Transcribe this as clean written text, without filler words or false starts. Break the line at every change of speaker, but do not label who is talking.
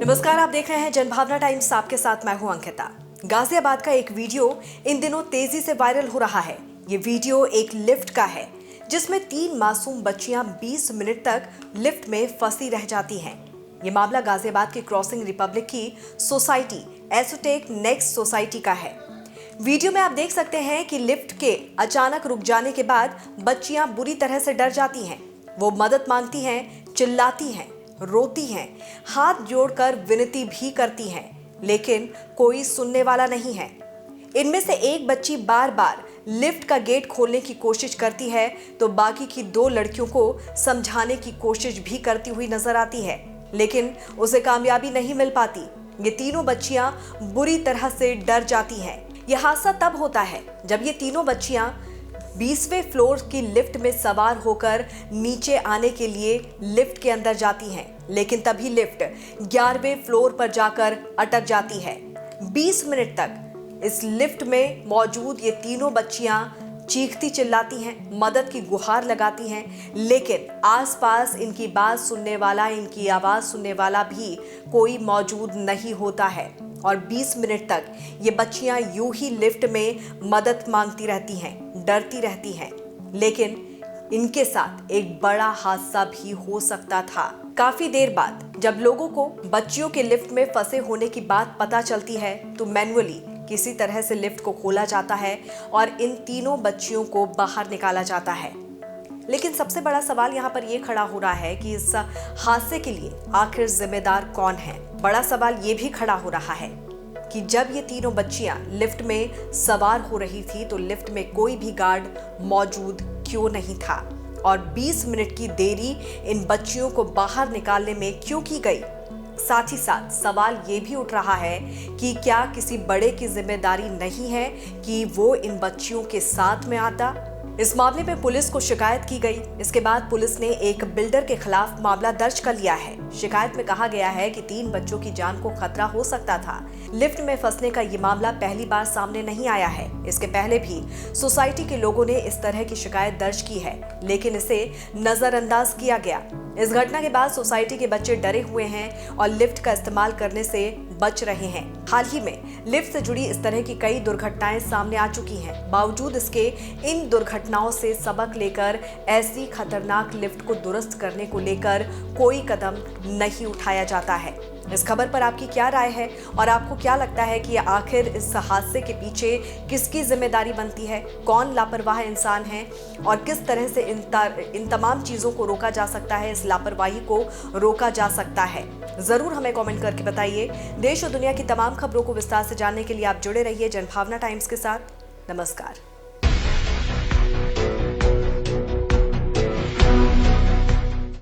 नमस्कार, आप देख रहे हैं जनभावना टाइम्स। आपके साथ मैं हूं अंकिता। गाजियाबाद का एक वीडियो इन दिनों तेजी से वायरल हो रहा है। ये वीडियो एक लिफ्ट का है जिसमें 3 मासूम बच्चियां 20 मिनट तक लिफ्ट में फंसी रह जाती हैं। ये मामला गाजियाबाद की क्रॉसिंग रिपब्लिक की सोसाइटी एसोटेक नेक्स्ट सोसाइटी का है। वीडियो में आप देख सकते हैं कि लिफ्ट के अचानक रुक जाने के बाद बच्चियां बुरी तरह से डर जाती हैं। वो मदद मांगती हैं, चिल्लाती हैं, रोती हैं, हाथ जोड़कर विनती भी करती हैं, लेकिन कोई सुनने वाला नहीं है। इनमें से एक बच्ची बार बार लिफ्ट का गेट खोलने की कोशिश करती है तो बाकी की 2 लड़कियों को समझाने की कोशिश भी करती हुई नजर आती है, लेकिन उसे कामयाबी नहीं मिल पाती। ये तीनों बच्चियां बुरी तरह से डर जाती हैं। यह हादसा तब होता है जब ये तीनों बच्चियां 20वें फ्लोर की लिफ्ट में सवार होकर नीचे आने के लिए लिफ्ट के अंदर जाती हैं, लेकिन तभी लिफ्ट 11वें फ्लोर पर जाकर अटक जाती है। 20 मिनट तक इस लिफ्ट में मौजूद ये तीनों बच्चियां चीखती चिल्लाती हैं, मदद की गुहार लगाती हैं, लेकिन आसपास इनकी बात सुनने वाला, इनकी आवाज सुनने वाला भी कोई मौजूद नहीं होता है। और 20 मिनट तक ये बच्चियां यूं ही लिफ्ट में मदद मांगती रहती हैं, डरती रहती हैं, लेकिन इनके साथ एक बड़ा हादसा भी हो सकता था। काफी देर बाद जब लोगों को बच्चियों के लिफ्ट में फंसे होने की बात पता चलती है तो मैन्युअली किसी तरह से लिफ्ट को खोला जाता है और इन तीनों बच्चियों को बाहर निकाला जाता है। लेकिन सबसे बड़ा सवाल यहाँ पर यह खड़ा हो रहा है कि इस हादसे के लिए आखिर जिम्मेदार कौन है। बड़ा सवाल ये भी खड़ा हो रहा है कि जब ये तीनों बच्चियां लिफ्ट में सवार हो रही थी तो लिफ्ट में कोई भी गार्ड मौजूद क्यों नहीं था और 20 मिनट की देरी इन बच्चियों को बाहर निकालने में क्यों की गई। साथ ही साथ सवाल ये भी उठ रहा है कि क्या किसी बड़े की जिम्मेदारी नहीं है कि वो इन बच्चियों के साथ में आता। इस मामले में पुलिस को शिकायत की गई। इसके बाद पुलिस ने एक बिल्डर के खिलाफ मामला दर्ज कर लिया है। शिकायत में कहा गया है कि 3 बच्चों की जान को खतरा हो सकता था। लिफ्ट में फंसने का ये मामला पहली बार सामने नहीं आया है। इसके पहले भी सोसाइटी के लोगों ने इस तरह की शिकायत दर्ज की है, लेकिन इसे नजरअंदाज किया गया। इस घटना के बाद सोसाइटी के बच्चे डरे हुए हैं और लिफ्ट का इस्तेमाल करने से बच रहे हैं। हाल ही में लिफ्ट से जुड़ी इस तरह की कई दुर्घटनाएं सामने आ चुकी हैं। बावजूद इसके इन दुर्घटनाओं से सबक लेकर ऐसी खतरनाक लिफ्ट को दुरुस्त करने को लेकर कोई कदम नहीं उठाया जाता है। इस खबर पर आपकी क्या राय है और आपको क्या लगता है कि आखिर इस हादसे के पीछे किसकी जिम्मेदारी बनती है, कौन लापरवाह इंसान है और किस तरह से इन तमाम चीज़ों को रोका जा सकता है, इस लापरवाही को रोका जा सकता है। ज़रूर हमें कमेंट करके बताइए। देश और दुनिया की तमाम खबरों को विस्तार से जानने के लिए आप जुड़े रहिए जनभावना टाइम्स के साथ। नमस्कार।